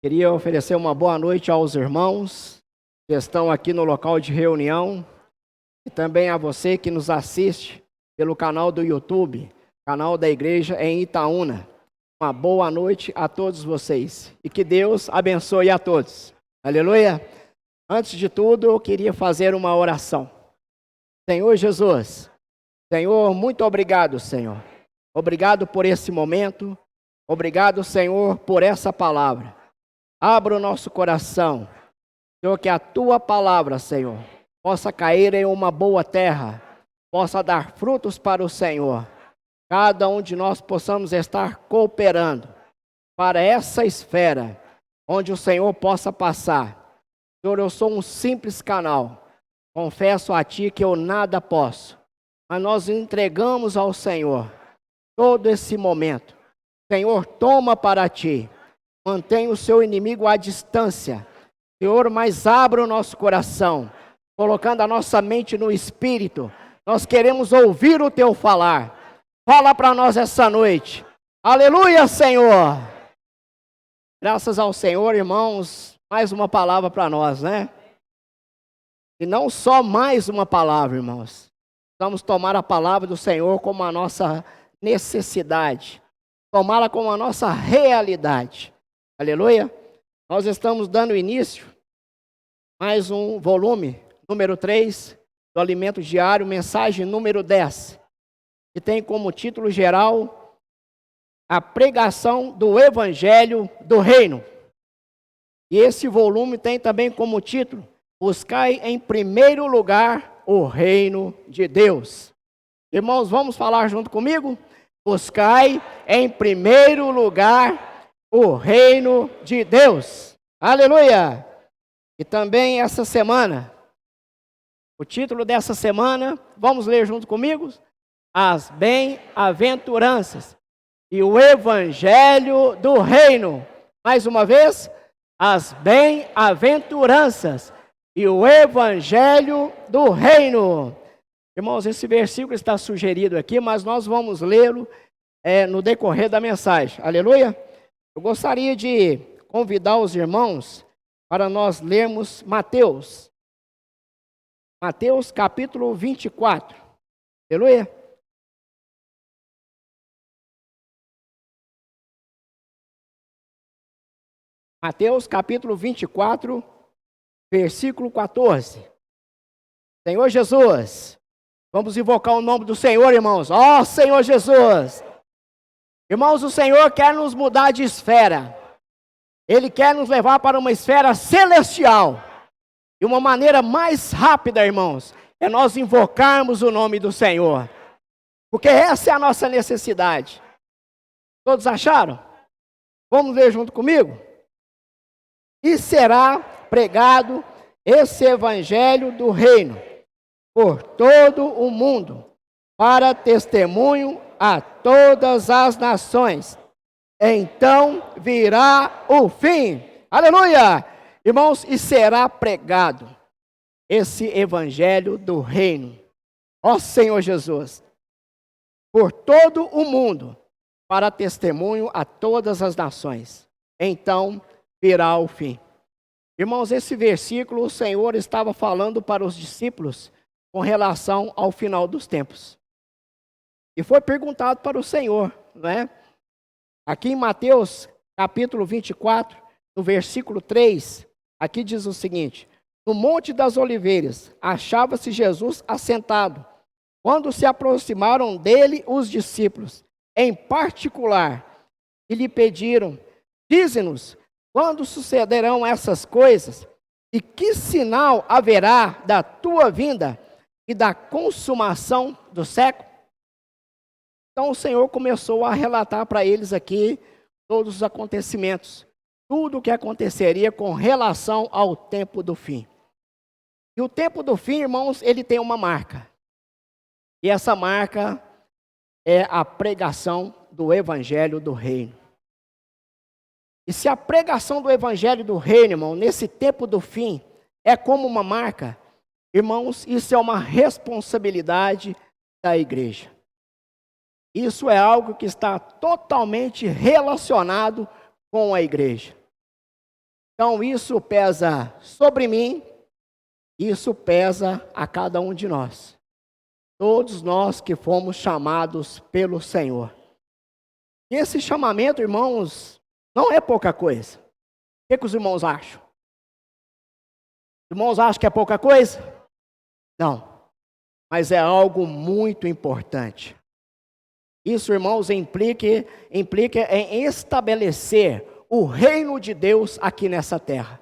Queria oferecer uma boa noite aos irmãos que estão aqui no local de reunião e também a você que nos assiste pelo canal do YouTube, canal da igreja em Itaúna. Uma boa noite a todos vocês e que Deus abençoe a todos. Aleluia! Antes de tudo, eu queria fazer uma oração. Senhor Jesus, Senhor, muito obrigado, Senhor. Obrigado por esse momento. Obrigado, Senhor, por essa palavra. Abra o nosso coração, Senhor, que a Tua palavra, Senhor, possa cair em uma boa terra, possa dar frutos para o Senhor. Cada um de nós possamos estar cooperando para essa esfera, onde o Senhor possa passar. Senhor, eu sou um simples canal, confesso a Ti que eu nada posso, mas nós entregamos ao Senhor todo esse momento. Senhor, toma para Ti. Mantém o seu inimigo à distância. Senhor, mas abra o nosso coração, colocando a nossa mente no Espírito. Nós queremos ouvir o Teu falar. Fala para nós essa noite. Aleluia, Senhor. Graças ao Senhor, irmãos, mais uma palavra para nós, né? E não só mais uma palavra, irmãos. Vamos tomar a palavra do Senhor como a nossa necessidade. Tomá-la como a nossa realidade. Aleluia. Nós estamos dando início a mais um volume, número 3, do Alimento Diário, mensagem número 10, que tem como título geral a pregação do Evangelho do Reino. E esse volume tem também como título, buscai em primeiro lugar o reino de Deus. Irmãos, vamos falar junto comigo? Buscai em primeiro lugar o reino de Deus. Aleluia! E também essa semana, o título dessa semana, vamos ler junto comigo? As bem-aventuranças e o evangelho do reino. Mais uma vez, as bem-aventuranças e o evangelho do reino. Irmãos, esse versículo está sugerido aqui, mas nós vamos lê-lo no decorrer da mensagem. Aleluia! Eu gostaria de convidar os irmãos para nós lermos Mateus. Mateus capítulo 24. Aleluia. Mateus capítulo 24, versículo 14. Senhor Jesus, vamos invocar o nome do Senhor, irmãos. Ó Senhor Jesus. Irmãos, o Senhor quer nos mudar de esfera. Ele quer nos levar para uma esfera celestial. E uma maneira mais rápida, irmãos, é nós invocarmos o nome do Senhor. Porque essa é a nossa necessidade. Todos acharam? Vamos ler junto comigo? E será pregado esse evangelho do reino por todo o mundo, para testemunho a todas as nações. Então virá o fim. Aleluia! Irmãos, e será pregado esse evangelho do reino. Ó Senhor Jesus, por todo o mundo, para testemunho a todas as nações. Então virá o fim. Irmãos, esse versículo o Senhor estava falando para os discípulos com relação ao final dos tempos. E foi perguntado para o Senhor, não é? Aqui em Mateus, capítulo 24, no versículo 3, aqui diz o seguinte: no Monte das Oliveiras, achava-se Jesus assentado, quando se aproximaram dele os discípulos, em particular, e lhe pediram: dize-nos, quando sucederão essas coisas, e que sinal haverá da tua vinda e da consumação do século? Então o Senhor começou a relatar para eles aqui todos os acontecimentos, tudo o que aconteceria com relação ao tempo do fim. E o tempo do fim, irmãos, ele tem uma marca. E essa marca é a pregação do Evangelho do Reino. E se a pregação do Evangelho do Reino, irmão, nesse tempo do fim, é como uma marca, irmãos, isso é uma responsabilidade da igreja. Isso é algo que está totalmente relacionado com a igreja. Então isso pesa sobre mim, isso pesa a cada um de nós. Todos nós que fomos chamados pelo Senhor. E esse chamamento, irmãos, não é pouca coisa. O que os irmãos acham? Os irmãos acham que é pouca coisa? Não. Mas é algo muito importante. Isso, irmãos, implica em estabelecer o reino de Deus aqui nessa terra.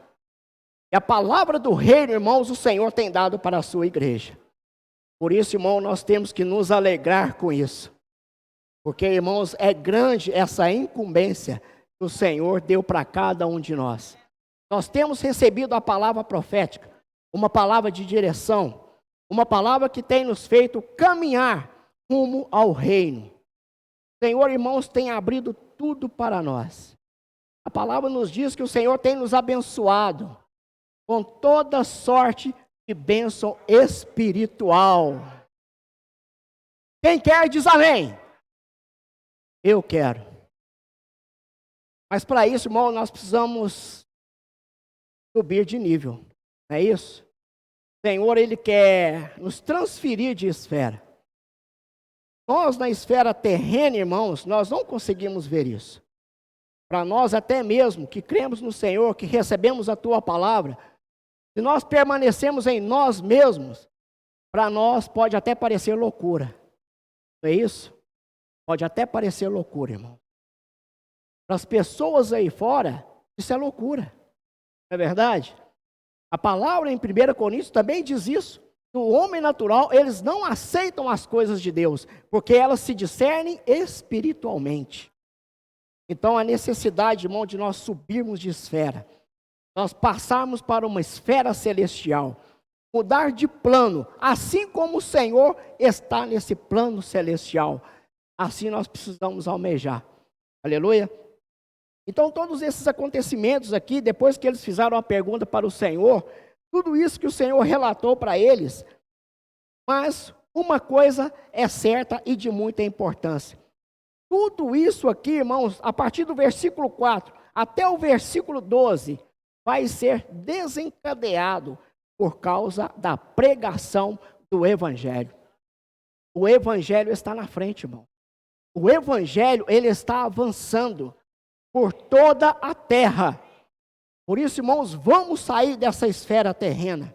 E a palavra do reino, irmãos, o Senhor tem dado para a sua igreja. Por isso, irmão, nós temos que nos alegrar com isso. Porque, irmãos, é grande essa incumbência que o Senhor deu para cada um de nós. Nós temos recebido a palavra profética, uma palavra de direção, uma palavra que tem nos feito caminhar rumo ao reino. O Senhor, irmãos, tem abrido tudo para nós. A palavra nos diz que o Senhor tem nos abençoado com toda sorte de bênção espiritual. Quem quer diz amém. Eu quero. Mas para isso, irmão, nós precisamos subir de nível. Não é isso? O Senhor, Ele quer nos transferir de esfera. Nós, na esfera terrena, irmãos, nós não conseguimos ver isso. Para nós, até mesmo que cremos no Senhor, que recebemos a Tua palavra, se nós permanecemos em nós mesmos, para nós pode até parecer loucura. Não é isso? Pode até parecer loucura, irmão. Para as pessoas aí fora, isso é loucura. Não é verdade? A palavra em 1 Coríntios também diz isso. O homem natural, eles não aceitam as coisas de Deus, porque elas se discernem espiritualmente. Então, a necessidade, irmão, de nós subirmos de esfera, nós passarmos para uma esfera celestial, mudar de plano, assim como o Senhor está nesse plano celestial, assim nós precisamos almejar. Aleluia. Então, todos esses acontecimentos aqui, depois que eles fizeram a pergunta para o Senhor, tudo isso que o Senhor relatou para eles, mas uma coisa é certa e de muita importância. Tudo isso aqui, irmãos, a partir do versículo 4 até o versículo 12, vai ser desencadeado por causa da pregação do Evangelho. O Evangelho está na frente, irmão. O Evangelho, ele está avançando por toda a terra. Por isso, irmãos, vamos sair dessa esfera terrena,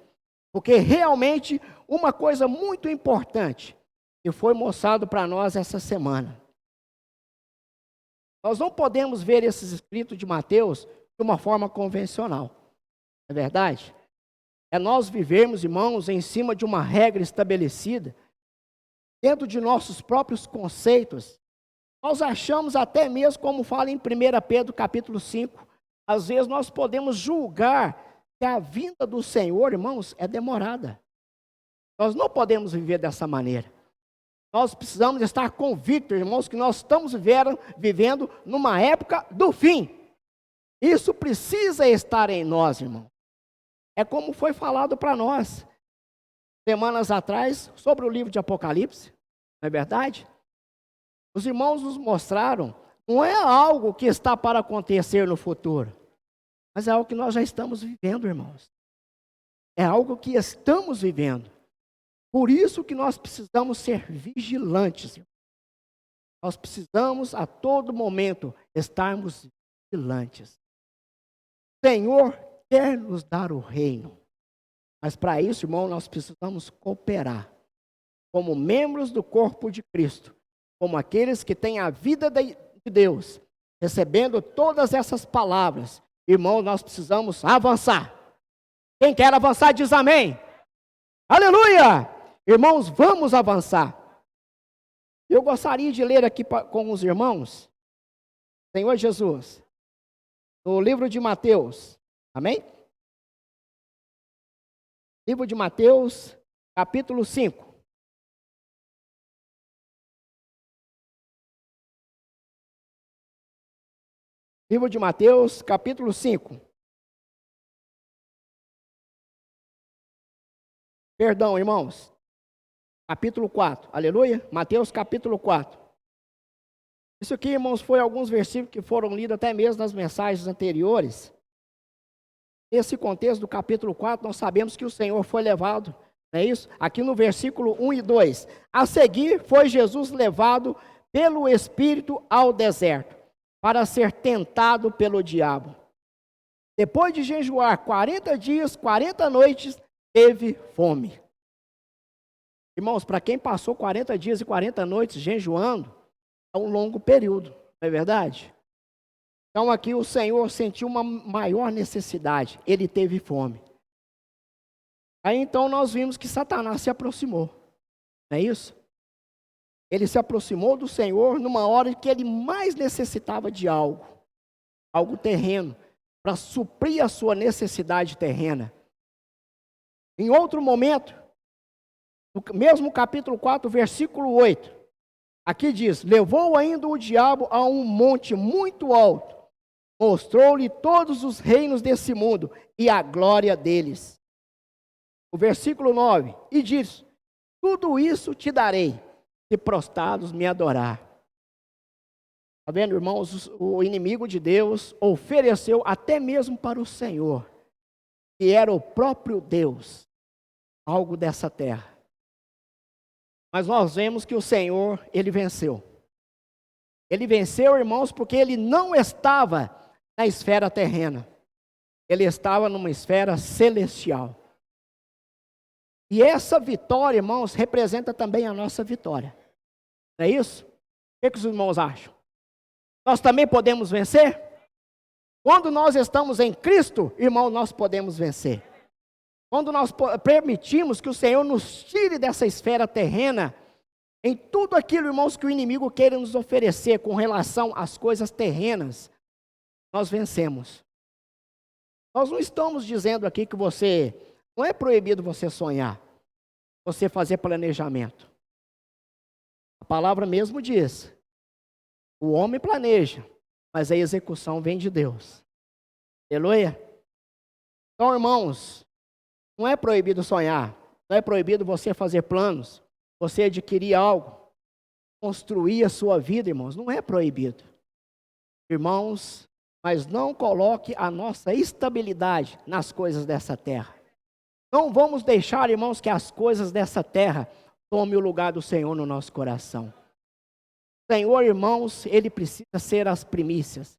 porque realmente uma coisa muito importante que foi mostrado para nós essa semana. Nós não podemos ver esses escritos de Mateus de uma forma convencional. É verdade? É nós vivermos, irmãos, em cima de uma regra estabelecida, dentro de nossos próprios conceitos. Nós achamos até mesmo, como fala em 1 Pedro capítulo 5, às vezes nós podemos julgar que a vinda do Senhor, irmãos, é demorada. Nós não podemos viver dessa maneira. Nós precisamos estar convictos, irmãos, que nós estamos vivendo numa época do fim. Isso precisa estar em nós, irmão. É como foi falado para nós, semanas atrás, sobre o livro de Apocalipse, não é verdade? Os irmãos nos mostraram, não é algo que está para acontecer no futuro, mas é algo que nós já estamos vivendo, irmãos. É algo que estamos vivendo. Por isso que nós precisamos ser vigilantes. Nós precisamos a todo momento estarmos vigilantes. O Senhor quer nos dar o reino. Mas para isso, irmão, nós precisamos cooperar. Como membros do corpo de Cristo. Como aqueles que têm a vida de Deus. Recebendo todas essas palavras. Irmão, nós precisamos avançar. Quem quer avançar diz amém. Aleluia! Irmãos, vamos avançar. Eu gostaria de ler aqui com os irmãos, Senhor Jesus, no livro de Mateus, amém? Livro de Mateus, capítulo 5. Livro de Mateus, capítulo 5. Perdão, irmãos. Capítulo 4, aleluia, Mateus capítulo 4. Isso aqui, irmãos, foi alguns versículos que foram lidos até mesmo nas mensagens anteriores. nesse contexto do capítulo 4, nós sabemos que o Senhor foi levado, não é isso? Aqui no versículo 1 e 2. A seguir, foi Jesus levado pelo Espírito ao deserto, para ser tentado pelo diabo. Depois de jejuar 40 dias, 40 noites, teve fome. Irmãos, para quem passou 40 dias e 40 noites jejuando, é um longo período, não é verdade? Então aqui o Senhor sentiu uma maior necessidade, ele teve fome. Aí então nós vimos que Satanás se aproximou, não é isso? Ele se aproximou do Senhor numa hora que ele mais necessitava de algo terreno, para suprir a sua necessidade terrena. Em outro momento, no mesmo capítulo 4, versículo 8, aqui diz: levou ainda o diabo a um monte muito alto, mostrou-lhe todos os reinos desse mundo e a glória deles. O versículo 9, e diz: tudo isso te darei, se prostrados me adorar. Está vendo, irmãos? O inimigo de Deus ofereceu até mesmo para o Senhor, que era o próprio Deus, algo dessa terra. Mas nós vemos que o Senhor, ele venceu. Ele venceu, irmãos, porque ele não estava na esfera terrena. Ele estava numa esfera celestial. E essa vitória, irmãos, representa também a nossa vitória. Não é isso? O que os irmãos acham? Nós também podemos vencer? Quando nós estamos em Cristo, irmão, nós podemos vencer. Quando nós permitimos que o Senhor nos tire dessa esfera terrena, em tudo aquilo, irmãos, que o inimigo queira nos oferecer com relação às coisas terrenas, nós vencemos. Nós não estamos dizendo aqui que não é proibido você sonhar, você fazer planejamento. A palavra mesmo diz: o homem planeja, mas a execução vem de Deus. Aleluia? Então, irmãos, não é proibido sonhar, não é proibido você fazer planos, você adquirir algo, construir a sua vida, irmãos, não é proibido. Irmãos, mas não coloque a nossa estabilidade nas coisas dessa terra. Não vamos deixar, irmãos, que as coisas dessa terra tomem o lugar do Senhor no nosso coração. O Senhor, irmãos, ele precisa ser as primícias.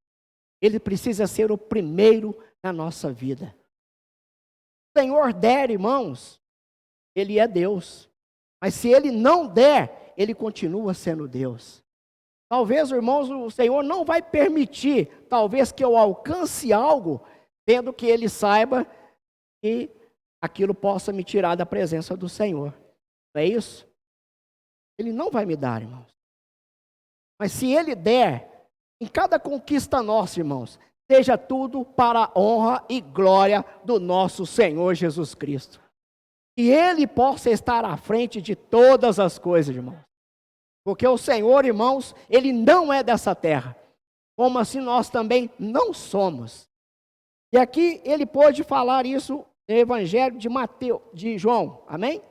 Ele precisa ser o primeiro na nossa vida. Se o Senhor der, irmãos, ele é Deus. Mas se ele não der, ele continua sendo Deus. Talvez, irmãos, o Senhor não vai permitir, talvez, que eu alcance algo, tendo que ele saiba que aquilo possa me tirar da presença do Senhor. Não é isso? Ele não vai me dar, irmãos. Mas se ele der, em cada conquista nossa, irmãos, seja tudo para a honra e glória do nosso Senhor Jesus Cristo. E ele possa estar à frente de todas as coisas, irmãos. Porque o Senhor, irmãos, ele não é dessa terra. Como assim nós também não somos. E aqui ele pôde falar isso no Evangelho de João. Amém?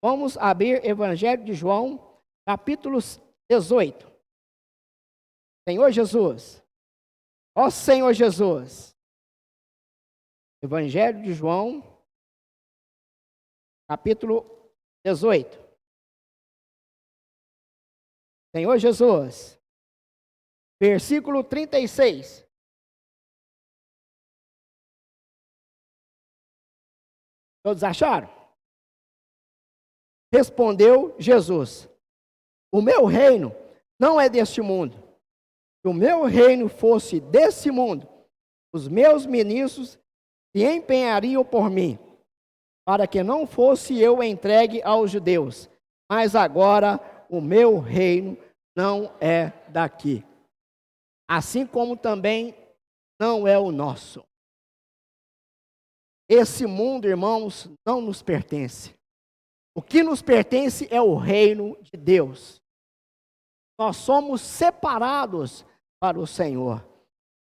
Vamos abrir Evangelho de João, capítulo 18. Senhor Jesus. Ó Senhor Jesus. Evangelho de João, capítulo 18. Senhor Jesus. Versículo 36. Todos acharam? Respondeu Jesus: o meu reino não é deste mundo. Se o meu reino fosse desse mundo, os meus ministros se empenhariam por mim, para que não fosse eu entregue aos judeus. Mas agora o meu reino não é daqui, assim como também não é o nosso. Esse mundo, irmãos, não nos pertence. O que nos pertence é o reino de Deus. Nós somos separados para o Senhor.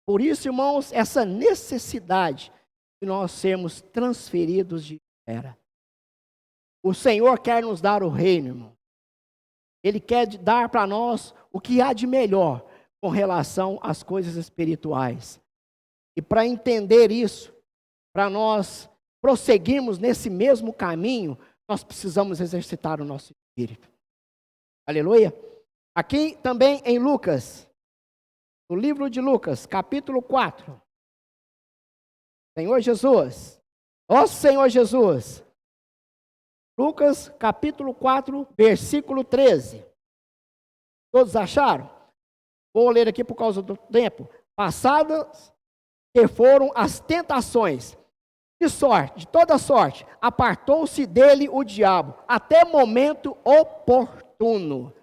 Por isso, irmãos, essa necessidade de nós sermos transferidos de esfera. O Senhor quer nos dar o reino, irmão. Ele quer dar para nós o que há de melhor com relação às coisas espirituais. E para entender isso, para nós prosseguirmos nesse mesmo caminho, nós precisamos exercitar o nosso espírito. Aleluia. Aqui também em Lucas, no livro de Lucas, capítulo 4. Senhor Jesus, ó Senhor Jesus. Lucas, capítulo 4, versículo 13. Todos acharam? Vou ler aqui por causa do tempo. Passadas que foram as tentações, de toda sorte, apartou-se dele o diabo, até momento oportuno.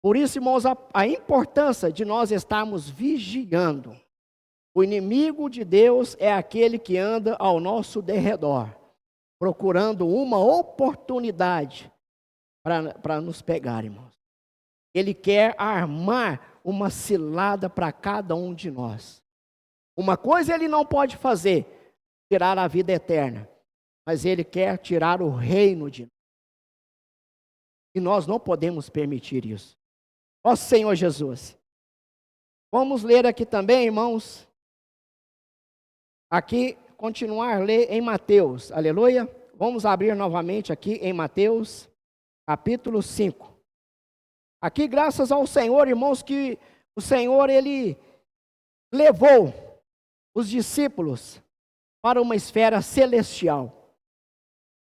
Por isso, irmãos, a importância de nós estarmos vigiando. O inimigo de Deus é aquele que anda ao nosso derredor, procurando uma oportunidade para nos pegar, irmãos. Ele quer armar uma cilada para cada um de nós. Uma coisa ele não pode fazer, tirar a vida eterna, mas ele quer tirar o reino de nós. E nós não podemos permitir isso. Ó Senhor Jesus. Vamos ler aqui também, irmãos. Aqui, continuar a ler em Mateus. Aleluia. Vamos abrir novamente aqui em Mateus, capítulo 5. Aqui, graças ao Senhor, irmãos, que o Senhor, Ele levou os discípulos para uma esfera celestial.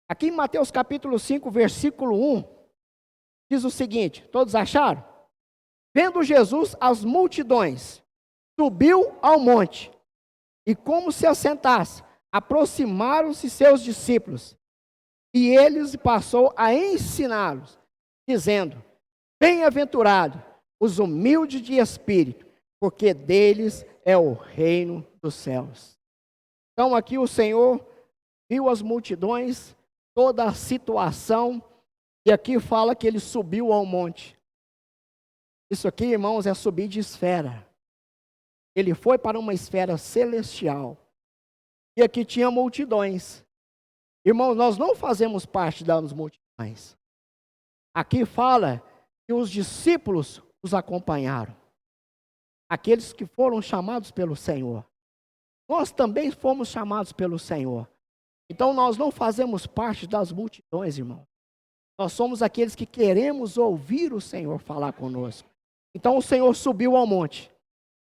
Aqui em Mateus capítulo 5, versículo 1, diz o seguinte, todos acharam? Vendo Jesus as multidões, subiu ao monte, e como se assentasse, aproximaram-se seus discípulos, e ele passou a ensiná-los, dizendo, bem-aventurado os humildes de espírito, porque deles é o reino dos céus. Então aqui o Senhor viu as multidões, toda a situação, e aqui fala que ele subiu ao monte. Isso aqui, irmãos, é subir de esfera. Ele foi para uma esfera celestial. E aqui tinha multidões. Irmãos, nós não fazemos parte das multidões. Aqui fala que os discípulos os acompanharam. Aqueles que foram chamados pelo Senhor. Nós também fomos chamados pelo Senhor. Então nós não fazemos parte das multidões, irmão. Nós somos aqueles que queremos ouvir o Senhor falar conosco. Então o Senhor subiu ao monte.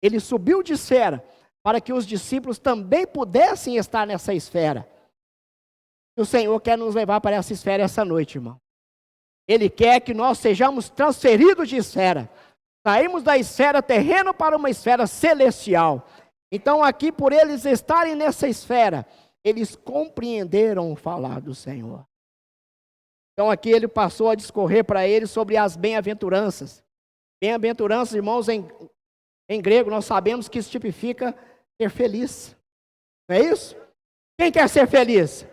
Ele subiu de esfera para que os discípulos também pudessem estar nessa esfera. E o Senhor quer nos levar para essa esfera essa noite, irmão. Ele quer que nós sejamos transferidos de esfera. Saímos da esfera terrena para uma esfera celestial. Então aqui, por eles estarem nessa esfera, eles compreenderam o falar do Senhor. Então aqui ele passou a discorrer para eles sobre as bem-aventuranças. Bem-aventuranças, irmãos, em grego, nós sabemos que isso tipifica ser feliz. Não é isso? Quem quer ser feliz?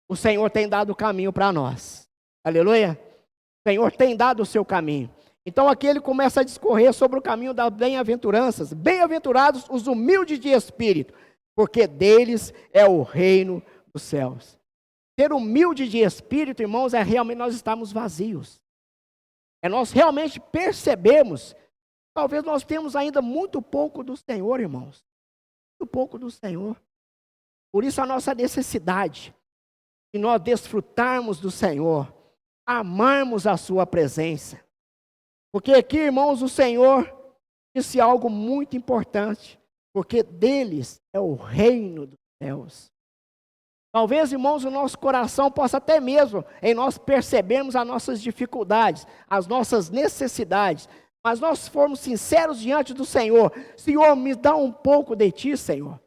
O Senhor tem dado o caminho para nós. Aleluia? O Senhor tem dado o seu caminho. Então aqui ele começa a discorrer sobre o caminho das bem-aventuranças. Bem-aventurados os humildes de espírito, porque deles é o reino dos céus. Ser humilde de espírito, irmãos, é realmente nós estarmos vazios. É nós realmente percebemos, talvez nós temos ainda muito pouco do Senhor, irmãos. Muito pouco do Senhor. Por isso a nossa necessidade de nós desfrutarmos do Senhor, amarmos a sua presença. Porque aqui, irmãos, o Senhor disse algo muito importante, porque deles é o reino dos céus. Talvez, irmãos, o nosso coração possa até mesmo, em nós percebermos as nossas dificuldades, as nossas necessidades, mas nós formos sinceros diante do Senhor. Senhor, me dá um pouco de Ti, Senhor.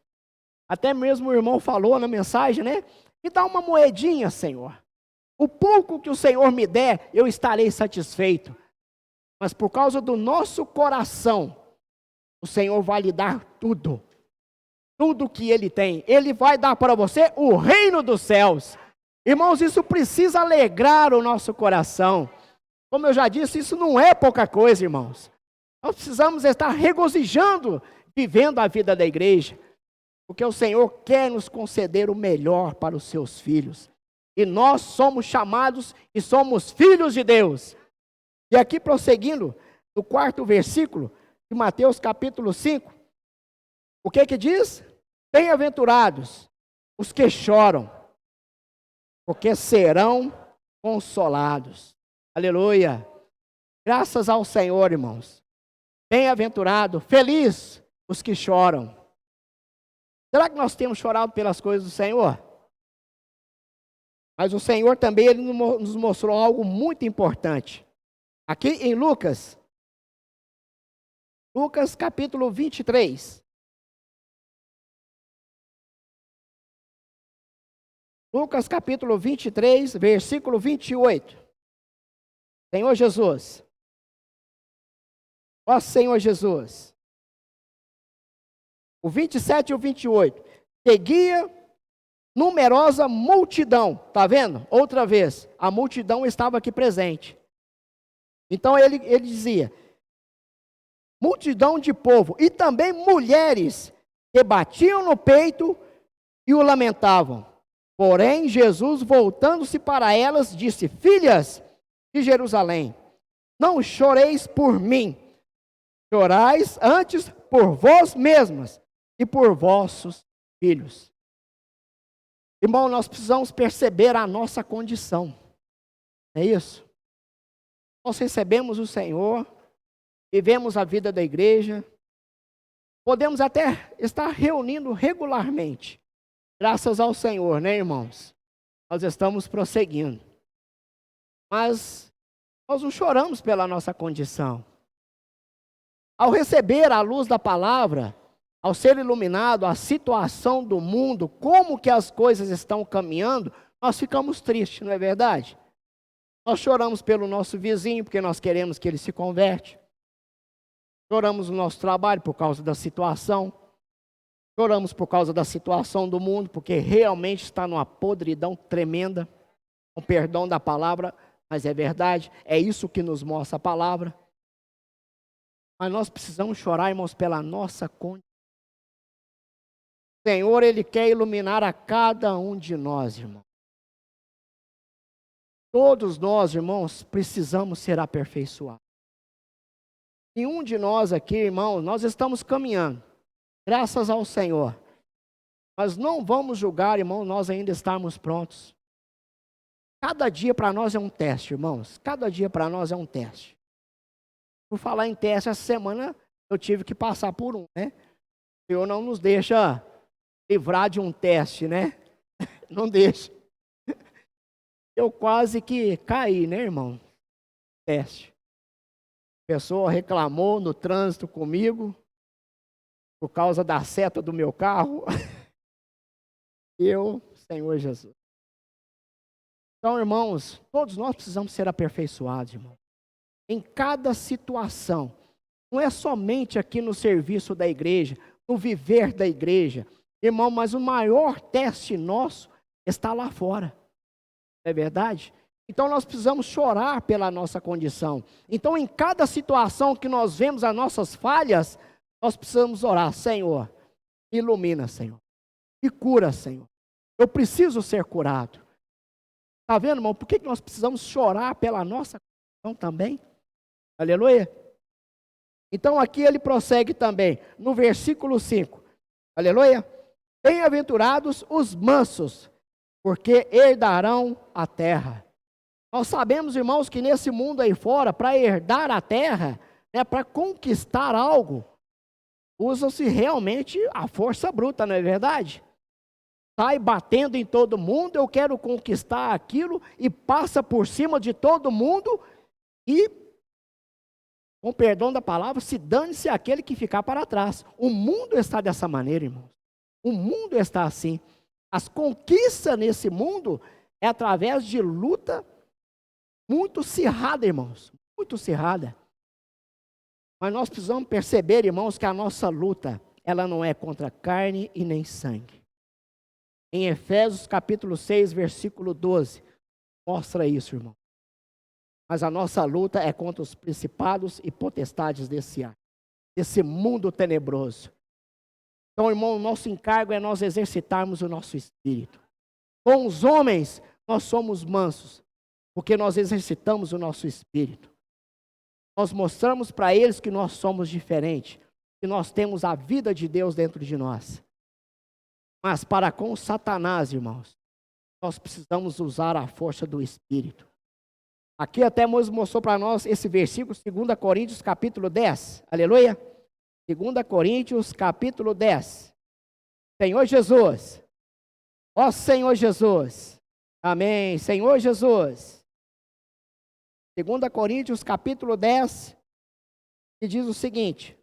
Até mesmo o irmão falou na mensagem, né? Me dá uma moedinha, Senhor. O pouco que o Senhor me der, eu estarei satisfeito. Mas por causa do nosso coração, o Senhor vai lhe dar tudo. Tudo que Ele tem. Ele vai dar para você o reino dos céus. Irmãos, isso precisa alegrar o nosso coração. Como eu já disse, isso não é pouca coisa, irmãos. Nós precisamos estar regozijando, vivendo a vida da igreja. Porque o Senhor quer nos conceder o melhor para os seus filhos. E nós somos chamados e somos filhos de Deus. E aqui prosseguindo, no 4º versículo de Mateus capítulo 5, o que diz? Bem-aventurados os que choram, porque serão consolados. Aleluia. Graças ao Senhor, irmãos. Bem-aventurado, feliz os que choram. Será que nós temos chorado pelas coisas do Senhor? Mas o Senhor também ele nos mostrou algo muito importante. Aqui em Lucas capítulo 23. Lucas capítulo 23, versículo 28. Senhor Jesus. Ó Senhor Jesus. O 27 e o 28. Seguia numerosa multidão. Está vendo? Outra vez. A multidão estava aqui presente. Então ele dizia. Multidão de povo. E também mulheres que batiam no peito e o lamentavam. Porém, Jesus, voltando-se para elas, disse: Filhas de Jerusalém, não choreis por mim, chorais antes por vós mesmas e por vossos filhos. Irmão, nós precisamos perceber a nossa condição. É isso? Nós recebemos o Senhor, vivemos a vida da igreja, podemos até estar reunindo regularmente. Graças ao Senhor, né, irmãos? Nós estamos prosseguindo. Mas nós não choramos pela nossa condição. Ao receber a luz da palavra, ao ser iluminado a situação do mundo, como que as coisas estão caminhando, nós ficamos tristes, não é verdade? Nós choramos pelo nosso vizinho, porque nós queremos que ele se converte. Choramos no nosso trabalho por causa da situação. Choramos por causa da situação do mundo, porque realmente está numa podridão tremenda, com perdão da palavra, mas é verdade, é isso que nos mostra a palavra. Mas nós precisamos chorar, irmãos, pela nossa condição. O Senhor, Ele quer iluminar a cada um de nós, irmão. Todos nós, irmãos, precisamos ser aperfeiçoados. Nenhum de nós aqui, irmãos, nós estamos caminhando. Graças ao Senhor. Mas não vamos julgar, irmão, nós ainda estarmos prontos. Cada dia para nós é um teste, irmãos. Cada dia para nós é um teste. Por falar em teste, essa semana eu tive que passar por um, né? O Senhor não nos deixa livrar de um teste, né? Não deixa. Eu quase que caí, né, irmão? Teste. A pessoa reclamou no trânsito comigo, por causa da seta do meu carro. Senhor Jesus. Então, irmãos, todos nós precisamos ser aperfeiçoados, irmão. Em cada situação. Não é somente aqui no serviço da igreja, no viver da igreja. Irmão, mas o maior teste nosso está lá fora. Não é verdade? Então, nós precisamos chorar pela nossa condição. Então, em cada situação que nós vemos as nossas falhas, nós precisamos orar: Senhor, ilumina, Senhor, e cura, Senhor. Eu preciso ser curado. Está vendo, irmão? Por que nós precisamos chorar pela nossa condição também? Aleluia. Então aqui ele prossegue também, no versículo 5. Aleluia. Bem-aventurados os mansos, porque herdarão a terra. Nós sabemos, irmãos, que nesse mundo aí fora, para herdar a terra, para conquistar algo, usa-se realmente a força bruta, não é verdade? Sai batendo em todo mundo, eu quero conquistar aquilo, e passa por cima de todo mundo, e, com perdão da palavra, se dane-se aquele que ficar para trás. O mundo está dessa maneira, irmãos. O mundo está assim. As conquistas nesse mundo é através de luta muito acirrada, irmãos. Muito acirrada. Mas nós precisamos perceber, irmãos, que a nossa luta, ela não é contra carne e nem sangue. Em Efésios capítulo 6, versículo 12, mostra isso, irmão. Mas a nossa luta é contra os principados e potestades desse ar, desse mundo tenebroso. Então, irmão, o nosso encargo é nós exercitarmos o nosso espírito. Com os homens, nós somos mansos, porque nós exercitamos o nosso espírito. Nós mostramos para eles que nós somos diferentes, que nós temos a vida de Deus dentro de nós. Mas para com Satanás, irmãos, nós precisamos usar a força do Espírito. Aqui até Moisés mostrou para nós esse versículo, 2 Coríntios capítulo 10. Aleluia. 2 Coríntios capítulo 10. Senhor Jesus. Ó Senhor Jesus. Amém. Senhor Jesus. 2 Coríntios capítulo 10, que diz o seguinte.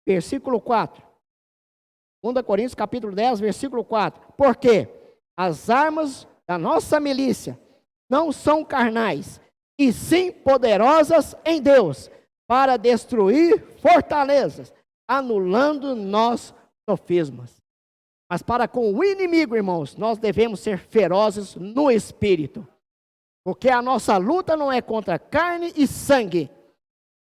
Versículo 4. 2 Coríntios capítulo 10, versículo 4. Porque as armas da nossa milícia não são carnais, e sim poderosas em Deus, para destruir fortalezas, anulando nossos sofismas. Mas para com o inimigo, irmãos, nós devemos ser ferozes no Espírito. Porque a nossa luta não é contra carne e sangue,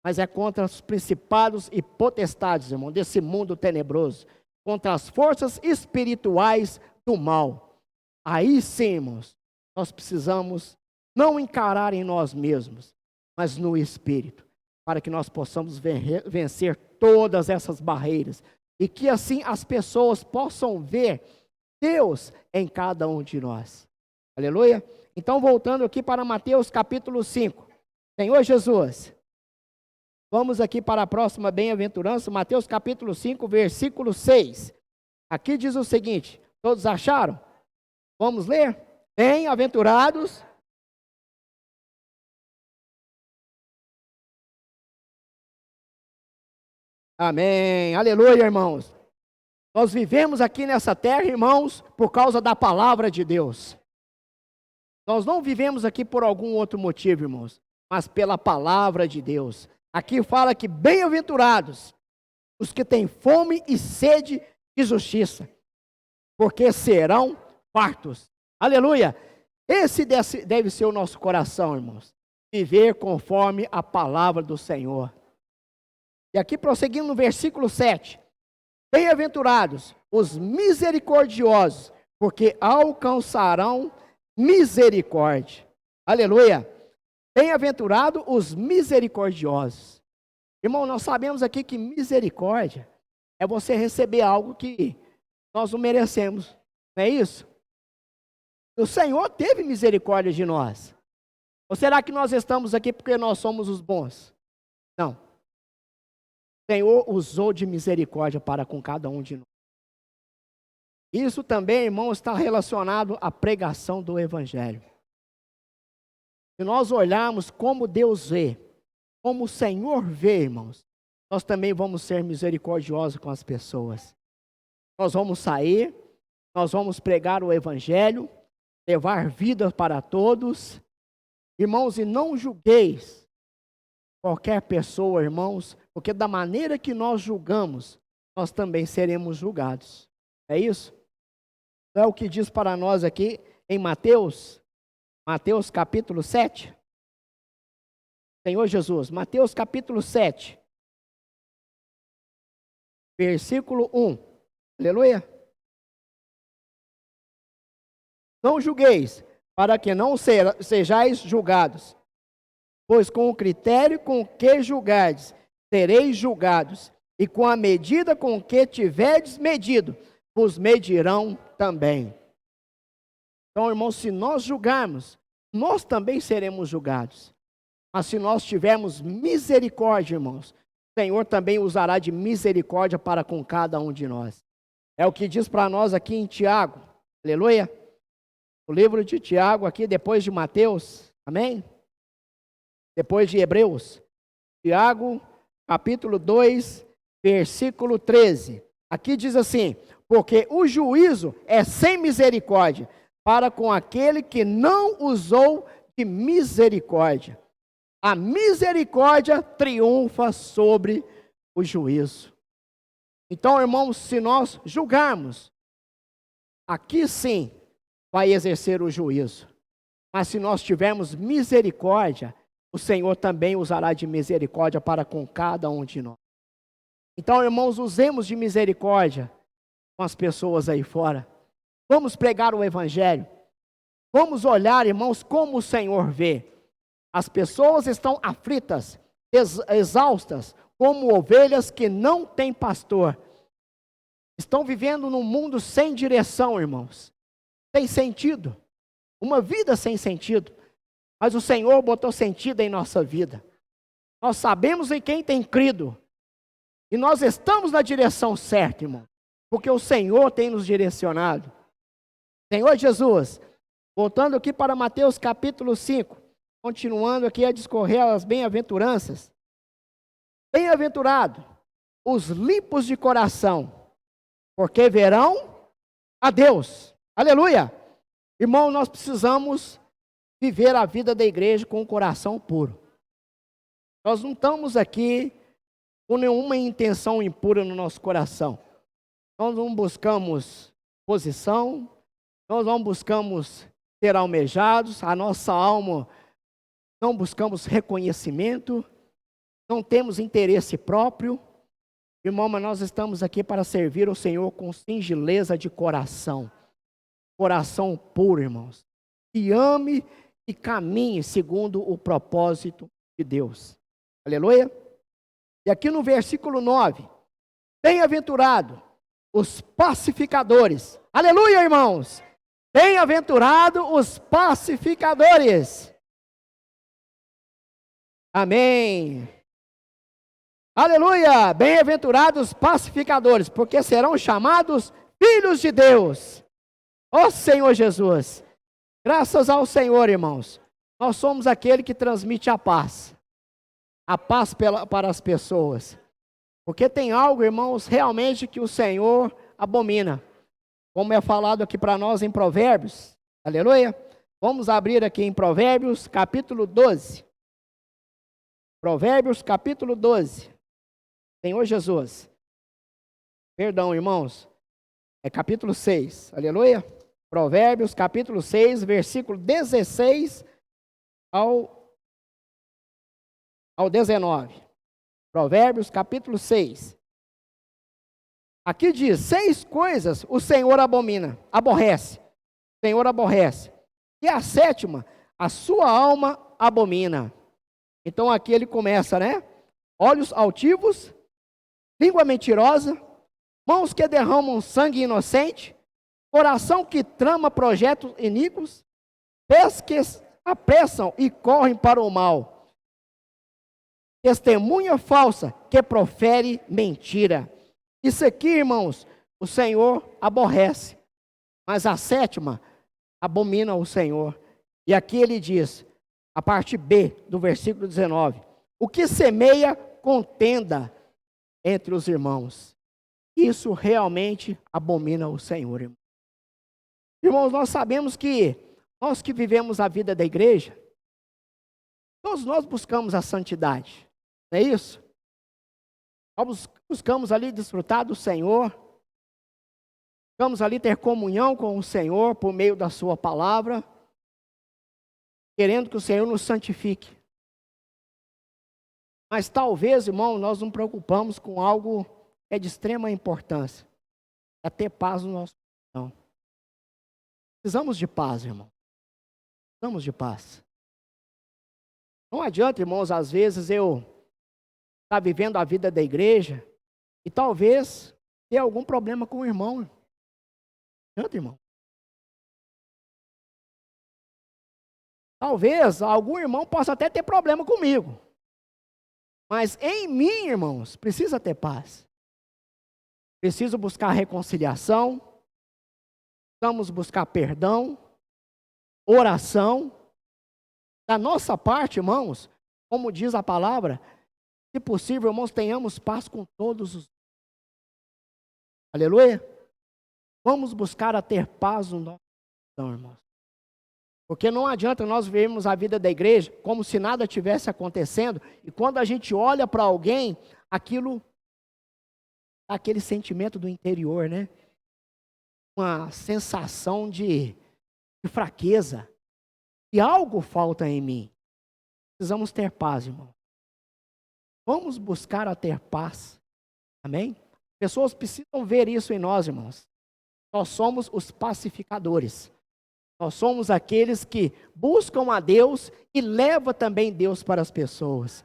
mas é contra os principados e potestades, irmão, desse mundo tenebroso. Contra as forças espirituais do mal. Aí sim, irmãos, nós precisamos não encarar em nós mesmos, mas no Espírito, para que nós possamos vencer todas essas barreiras, e que assim as pessoas possam ver Deus em cada um de nós. Aleluia? Então, voltando aqui para Mateus capítulo 5. Senhor Jesus, vamos aqui para a próxima bem-aventurança, Mateus capítulo 5, versículo 6. Aqui diz o seguinte, todos acharam? Vamos ler? Bem-aventurados. Amém, aleluia, irmãos. Nós vivemos aqui nessa terra, irmãos, por causa da palavra de Deus. Nós não vivemos aqui por algum outro motivo, irmãos, mas pela palavra de Deus. Aqui fala que bem-aventurados os que têm fome e sede de justiça, porque serão fartos. Aleluia. Esse deve ser o nosso coração, irmãos. Viver conforme a palavra do Senhor. E aqui prosseguindo no versículo 7. Bem-aventurados os misericordiosos, porque alcançarão misericórdia. Aleluia. Bem-aventurados os misericordiosos. Irmão, nós sabemos aqui que misericórdia é você receber algo que nós não merecemos. Não é isso? O Senhor teve misericórdia de nós. Ou será que nós estamos aqui porque nós somos os bons? Não. O Senhor usou de misericórdia para com cada um de nós. Isso também, irmão, está relacionado à pregação do Evangelho. Se nós olharmos como Deus vê, como o Senhor vê, irmãos, nós também vamos ser misericordiosos com as pessoas. Nós vamos sair, nós vamos pregar o Evangelho, levar vida para todos. Irmãos, e não julgueis qualquer pessoa, irmãos, porque da maneira que nós julgamos, nós também seremos julgados. É isso? É o que diz para nós aqui em Mateus capítulo 7. Senhor Jesus, Mateus capítulo 7, versículo 1. Aleluia. Não julgueis, para que não sejais julgados. Pois com o critério com que julgardes, sereis julgados, e com a medida com que tiverdes medido, vos medirão também. Então, irmãos, se nós julgarmos, nós também seremos julgados. Mas se nós tivermos misericórdia, irmãos, o Senhor também usará de misericórdia para com cada um de nós. É o que diz para nós aqui em Tiago. Aleluia. O livro de Tiago aqui, depois de Mateus. Amém? Depois de Hebreus. Tiago, capítulo 2, versículo 13. Aqui diz assim: porque o juízo é sem misericórdia para com aquele que não usou de misericórdia. A misericórdia triunfa sobre o juízo. Então, irmãos, se nós julgarmos, aqui sim vai exercer o juízo. Mas se nós tivermos misericórdia, o Senhor também usará de misericórdia para com cada um de nós. Então, irmãos, usemos de misericórdia com as pessoas aí fora. Vamos pregar o Evangelho. Vamos olhar, irmãos, como o Senhor vê. As pessoas estão aflitas, exaustas. como ovelhas que não têm pastor. Estão vivendo num mundo sem direção, irmãos. Sem sentido. Uma vida sem sentido. Mas o Senhor botou sentido em nossa vida. Nós sabemos em quem tem crido. E nós estamos na direção certa, irmão. Porque o Senhor tem nos direcionado. Senhor Jesus, voltando aqui para Mateus capítulo 5, continuando aqui a discorrer as bem-aventuranças. Bem-aventurado os limpos de coração, porque verão a Deus. Aleluia! Irmão, nós precisamos viver a vida da igreja com o coração puro. Nós não estamos aqui com nenhuma intenção impura no nosso coração. Nós não buscamos posição, nós não buscamos ser almejados, a nossa alma não buscamos reconhecimento, não temos interesse próprio. Irmão, mas nós estamos aqui para servir o Senhor com singeleza de coração. Coração puro, irmãos. Que ame e caminhe segundo o propósito de Deus. Aleluia. E aqui no versículo 9. Bem-aventurado os pacificadores. Aleluia, irmãos. Bem-aventurado os pacificadores. Amém. Aleluia. Bem-aventurados os pacificadores, porque serão chamados filhos de Deus. Ó Senhor Jesus. Graças ao Senhor, irmãos. Nós somos aquele que transmite a paz. A paz para as pessoas. Porque tem algo, irmãos, realmente que o Senhor abomina. Como é falado aqui para nós em Provérbios. Aleluia. Vamos abrir aqui em Provérbios, capítulo 12. Provérbios, capítulo 12. Senhor Jesus. Perdão, irmãos. É capítulo 6. Aleluia. Provérbios, capítulo 6, versículo 16 ao 19. Provérbios, capítulo 6. Aqui diz: 6 coisas o Senhor aborrece. O Senhor aborrece. E a 7ª, a sua alma abomina. Então aqui ele começa, né? Olhos altivos, língua mentirosa, mãos que derramam sangue inocente, coração que trama projetos iníquos, pés que apressam e correm para o mal, testemunha falsa que profere mentira. Isso aqui, irmãos, o Senhor aborrece, mas a 7ª abomina o Senhor. E aqui ele diz, a parte B do versículo 19, o que semeia contenda entre os irmãos. Isso realmente abomina o Senhor, irmão. Irmãos, nós sabemos que nós que vivemos a vida da igreja, todos nós buscamos a santidade, não é isso? Nós buscamos ali desfrutar do Senhor, buscamos ali ter comunhão com o Senhor por meio da sua palavra, querendo que o Senhor nos santifique. Mas talvez, irmão, nós não preocupamos com algo que é de extrema importância, é ter paz no nosso coração. Precisamos de paz, irmão. Precisamos de paz. Não adianta, irmãos, às vezes eu estar vivendo a vida da igreja e talvez ter algum problema com o irmão. Não adianta, irmão. Talvez algum irmão possa até ter problema comigo. Mas em mim, irmãos, precisa ter paz. Preciso buscar reconciliação. Precisamos buscar perdão, oração. Da nossa parte, irmãos, como diz a palavra, se possível, irmãos, tenhamos paz com todos os. Aleluia. Vamos buscar a ter paz no nosso coração, irmãos. Porque não adianta nós vivermos a vida da igreja como se nada tivesse acontecendo, e quando a gente olha para alguém, aquele sentimento do interior, né? Uma sensação de fraqueza. E algo falta em mim. Precisamos ter paz, irmão. Vamos buscar a ter paz. Amém? Pessoas precisam ver isso em nós, irmãos. Nós somos os pacificadores. Nós somos aqueles que buscam a Deus e levam também Deus para as pessoas.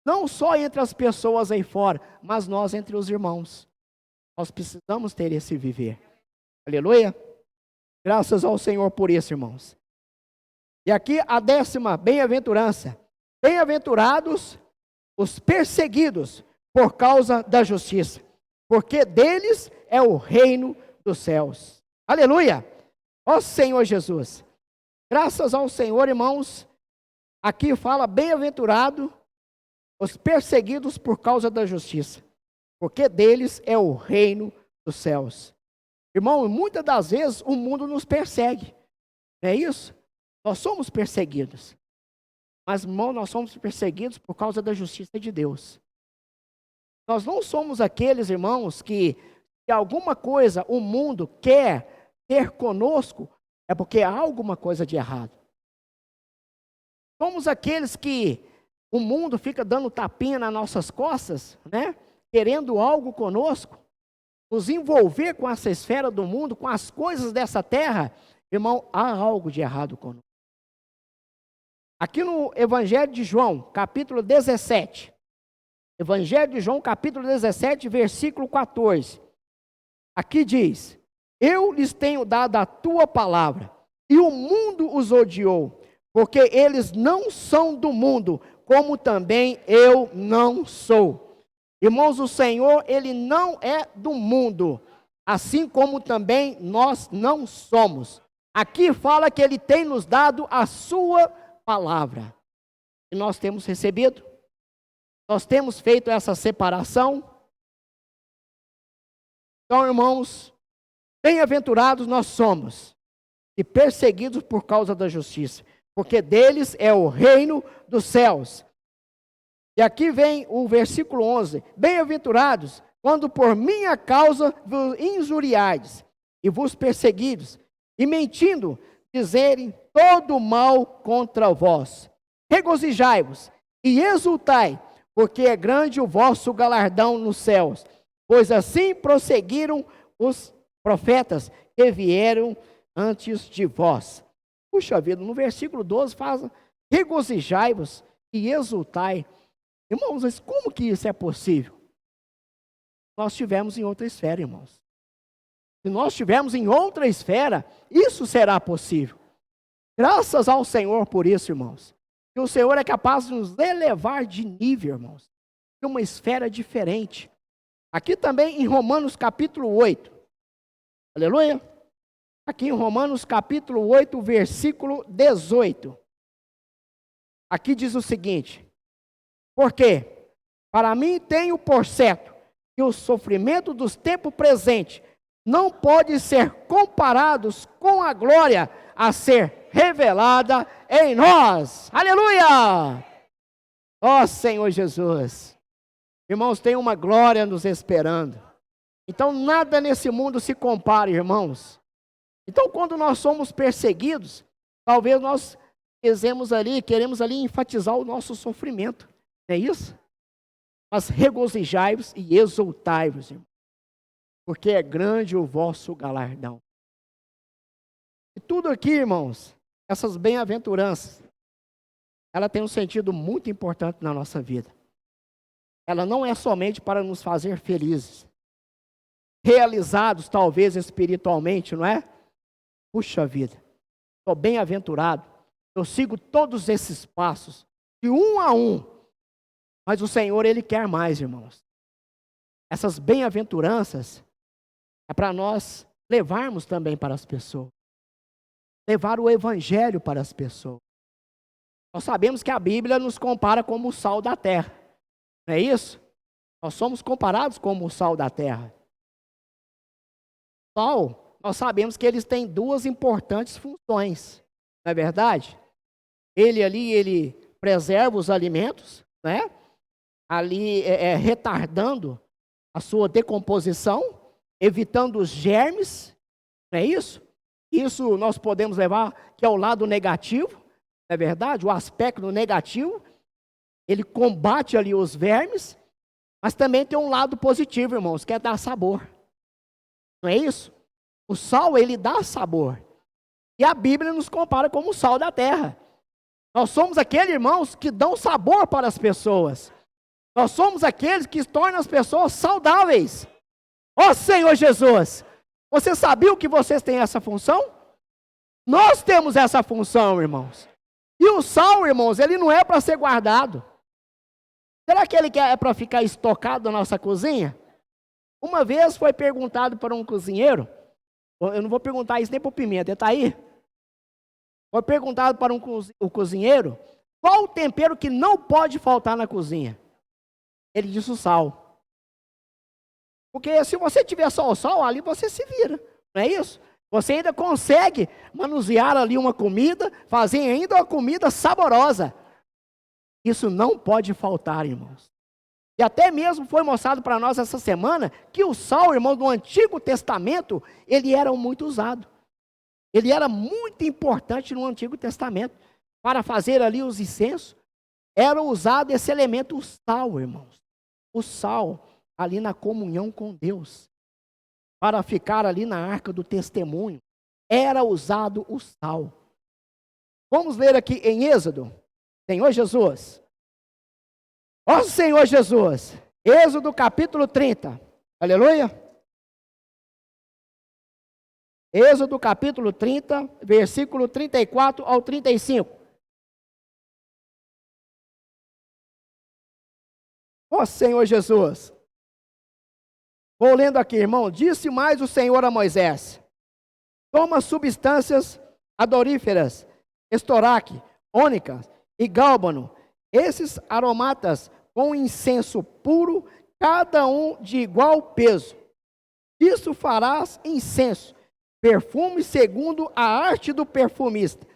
Não só entre as pessoas aí fora, mas nós entre os irmãos. Nós precisamos ter esse viver. Aleluia. Graças ao Senhor por isso, irmãos. E aqui a 10ª bem-aventurança. Bem-aventurados os perseguidos por causa da justiça, porque deles é o reino dos céus. Aleluia! Ó Senhor Jesus. Graças ao Senhor, irmãos. Aqui fala bem-aventurado os perseguidos por causa da justiça, porque deles é o reino dos céus. Irmão, muitas das vezes o mundo nos persegue, não é isso? Nós somos perseguidos, mas, irmão, nós somos perseguidos por causa da justiça de Deus. Nós não somos aqueles, irmãos, que alguma coisa o mundo quer ter conosco, é porque há alguma coisa de errado. Somos aqueles que o mundo fica dando tapinha nas nossas costas, né? Querendo algo conosco, nos envolver com essa esfera do mundo, com as coisas dessa terra. Irmão, há algo de errado conosco. Aqui no Evangelho de João, capítulo 17. Evangelho de João, capítulo 17, versículo 14. Aqui diz: eu lhes tenho dado a tua palavra, e o mundo os odiou, porque eles não são do mundo, como também eu não sou. Irmãos, o Senhor, Ele não é do mundo, assim como também nós não somos. Aqui fala que Ele tem nos dado a sua palavra. E nós temos recebido, nós temos feito essa separação. Então, irmãos, bem-aventurados nós somos, e perseguidos por causa da justiça, porque deles é o reino dos céus. E aqui vem o versículo 11. Bem-aventurados, quando por minha causa vos injuriardes, e vos perseguides, e mentindo, dizerem todo mal contra vós. Regozijai-vos, e exultai, porque é grande o vosso galardão nos céus. Pois assim prosseguiram os profetas que vieram antes de vós. Puxa vida, no versículo 12 fala: regozijai-vos e exultai. Irmãos, mas como que isso é possível? Nós estivemos em outra esfera, irmãos. Se nós estivermos em outra esfera, isso será possível. Graças ao Senhor por isso, irmãos. Que o Senhor é capaz de nos elevar de nível, irmãos, de uma esfera diferente. Aqui também em Romanos capítulo 8. Aleluia. Aqui em Romanos capítulo 8, versículo 18. Aqui diz o seguinte: porque para mim tenho por certo que o sofrimento dos tempos presentes não pode ser comparados com a glória a ser revelada em nós. Aleluia! Ó Senhor Jesus. Irmãos, tem uma glória nos esperando. Então nada nesse mundo se compara, irmãos. Então quando nós somos perseguidos, talvez nós queremos ali enfatizar o nosso sofrimento. Não é isso? Mas regozijai-vos e exultai-vos, irmãos, porque é grande o vosso galardão. E tudo aqui, irmãos, essas bem-aventuranças, ela tem um sentido muito importante na nossa vida. Ela não é somente para nos fazer felizes, realizados talvez espiritualmente, não é? Puxa vida, estou bem-aventurado, eu sigo todos esses passos, de um a um, mas o Senhor, Ele quer mais, irmãos. Essas bem-aventuranças é para nós levarmos também para as pessoas, levar o Evangelho para as pessoas. Nós sabemos que a Bíblia nos compara como o sal da terra, não é isso? Nós somos comparados como o sal da terra. Sal, nós sabemos que eles têm duas importantes funções, não é verdade? Ele preserva os alimentos, né? Ali retardando a sua decomposição, evitando os germes, não é isso? Isso nós podemos levar que é o lado negativo, não é verdade? O aspecto negativo, ele combate ali os vermes, mas também tem um lado positivo, irmãos, que é dar sabor. Não é isso? O sal, ele dá sabor. E a Bíblia nos compara como o sal da terra. Nós somos aqueles, irmãos, que dão sabor para as pessoas. Nós somos aqueles que tornam as pessoas saudáveis. Ó Senhor Jesus, você sabia que vocês têm essa função? Nós temos essa função, irmãos. E o sal, irmãos, ele não é para ser guardado. Será que ele é para ficar estocado na nossa cozinha? Uma vez foi perguntado para um cozinheiro, eu não vou perguntar isso nem para o Pimenta, ele está aí? Foi perguntado para o cozinheiro, qual o tempero que não pode faltar na cozinha? Ele disse o sal. Porque se você tiver só o sal, ali você se vira, não é isso? Você ainda consegue manusear ali uma comida, fazer ainda uma comida saborosa. Isso não pode faltar, irmãos. E até mesmo foi mostrado para nós essa semana que o sal, irmão, do Antigo Testamento, ele era muito usado. Ele era muito importante no Antigo Testamento. Para fazer ali os incensos, era usado esse elemento, o sal, irmãos. O sal ali na comunhão com Deus. Para ficar ali na arca do testemunho, era usado o sal. Vamos ler aqui em Êxodo, Senhor Jesus. Ó Senhor Jesus, Êxodo capítulo 30, aleluia. Êxodo capítulo 30, versículo 34 ao 35. Ó Senhor Jesus. Vou lendo aqui, irmão. Disse mais o Senhor a Moisés: toma substâncias adoríferas, estoraque, ônica e gálbano, esses aromatas com incenso puro, cada um de igual peso. Disso farás incenso, perfume segundo a arte do perfumista,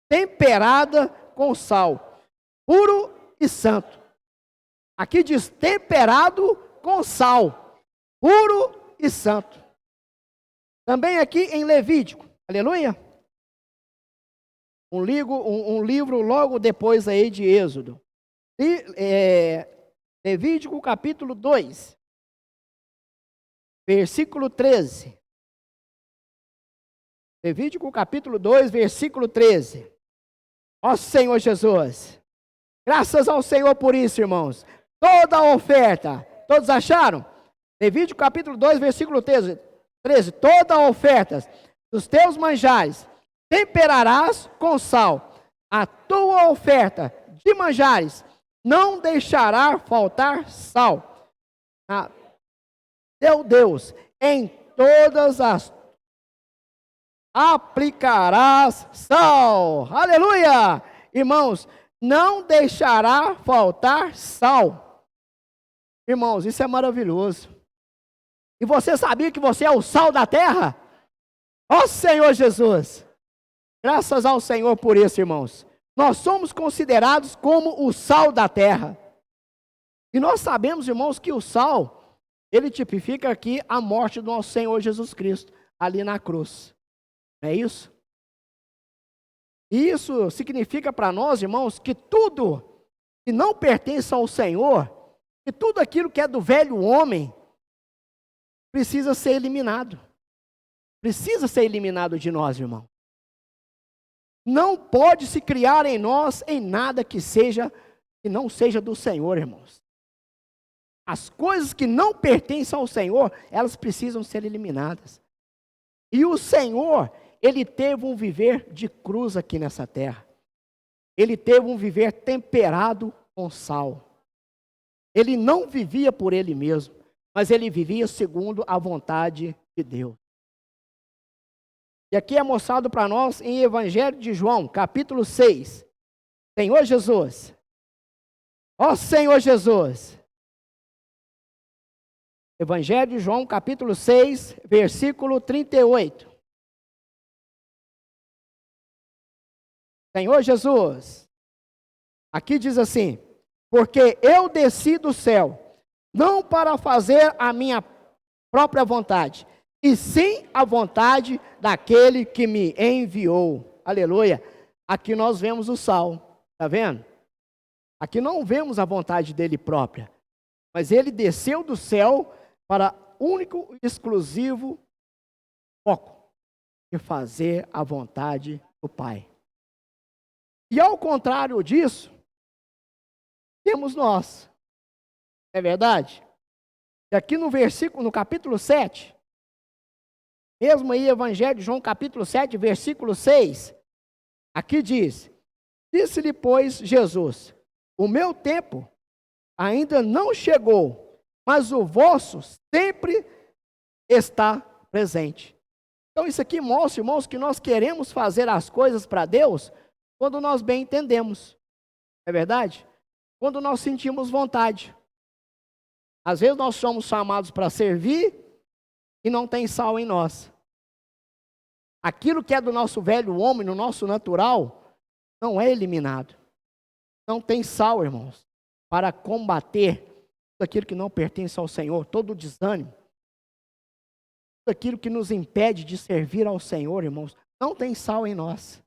temperada com sal, puro e santo. Aqui diz temperado com sal, puro e santo. Também aqui em Levítico, aleluia. Um livro logo depois aí de Êxodo. Levítico capítulo 2, versículo 13. Levítico capítulo 2, versículo 13. Ó Senhor Jesus. Graças ao Senhor por isso, irmãos. Toda a oferta, todos acharam? Levítico capítulo 2, versículo 13. Toda a oferta dos teus manjares temperarás com sal. A tua oferta de manjares não deixará faltar sal. Teu Deus, em todas as aplicarás sal. Aleluia! Irmãos, não deixará faltar sal. Irmãos, isso é maravilhoso. E você sabia que você é o sal da terra? Ó Senhor Jesus! Graças ao Senhor por isso, irmãos. Nós somos considerados como o sal da terra. E nós sabemos, irmãos, que o sal, ele tipifica aqui a morte do nosso Senhor Jesus Cristo, ali na cruz. Não é isso? E isso significa para nós, irmãos, que tudo que não pertence ao Senhor, que tudo aquilo que é do velho homem, precisa ser eliminado. Precisa ser eliminado de nós, irmão. Não pode se criar em nós em nada que não seja do Senhor, irmãos. As coisas que não pertencem ao Senhor, elas precisam ser eliminadas. E o Senhor, ele teve um viver de cruz aqui nessa terra. Ele teve um viver temperado com sal. Ele não vivia por ele mesmo, mas ele vivia segundo a vontade de Deus. E aqui é mostrado para nós em Evangelho de João, capítulo 6. Senhor Jesus. Ó Senhor Jesus. Evangelho de João, capítulo 6, versículo 38. Senhor Jesus. Aqui diz assim: porque eu desci do céu, não para fazer a minha própria vontade, e sim a vontade daquele que me enviou. Aleluia. Aqui nós vemos o sal, está vendo? Aqui não vemos a vontade dele própria, mas ele desceu do céu para único e exclusivo foco de fazer a vontade do Pai. E ao contrário disso, temos nós. É verdade? E aqui no capítulo 7, mesmo aí, Evangelho de João, capítulo 7, versículo 6, aqui diz: disse-lhe, pois, Jesus: o meu tempo ainda não chegou, mas o vosso sempre está presente. Então isso aqui mostra, irmãos, que nós queremos fazer as coisas para Deus quando nós bem entendemos. É verdade? Quando nós sentimos vontade. Às vezes nós somos chamados para servir e não tem sal em nós. Aquilo que é do nosso velho homem, no nosso natural, não é eliminado. Não tem sal, irmãos, para combater tudo aquilo que não pertence ao Senhor, todo o desânimo. Tudo aquilo que nos impede de servir ao Senhor, irmãos, não tem sal em nós.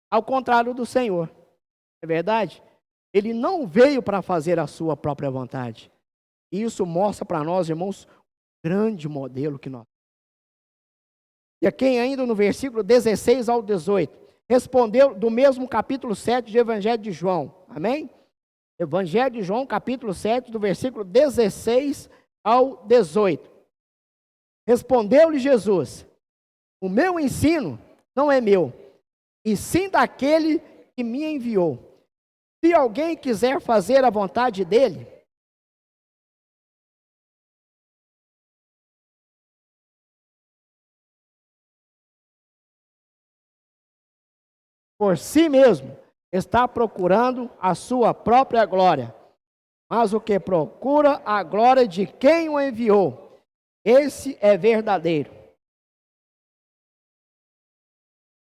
Ao contrário do Senhor. É verdade? Ele não veio para fazer a sua própria vontade. E isso mostra para nós, irmãos, um grande modelo que nós temos. E aqui ainda no versículo 16 ao 18, respondeu do mesmo capítulo 7 de Evangelho de João. Amém? Evangelho de João, capítulo 7, do versículo 16 ao 18. Respondeu-lhe Jesus: o meu ensino não é meu, e sim daquele que me enviou. Se alguém quiser fazer a vontade dele, por si mesmo, está procurando a sua própria glória. Mas o que procura a glória de quem o enviou, esse é verdadeiro.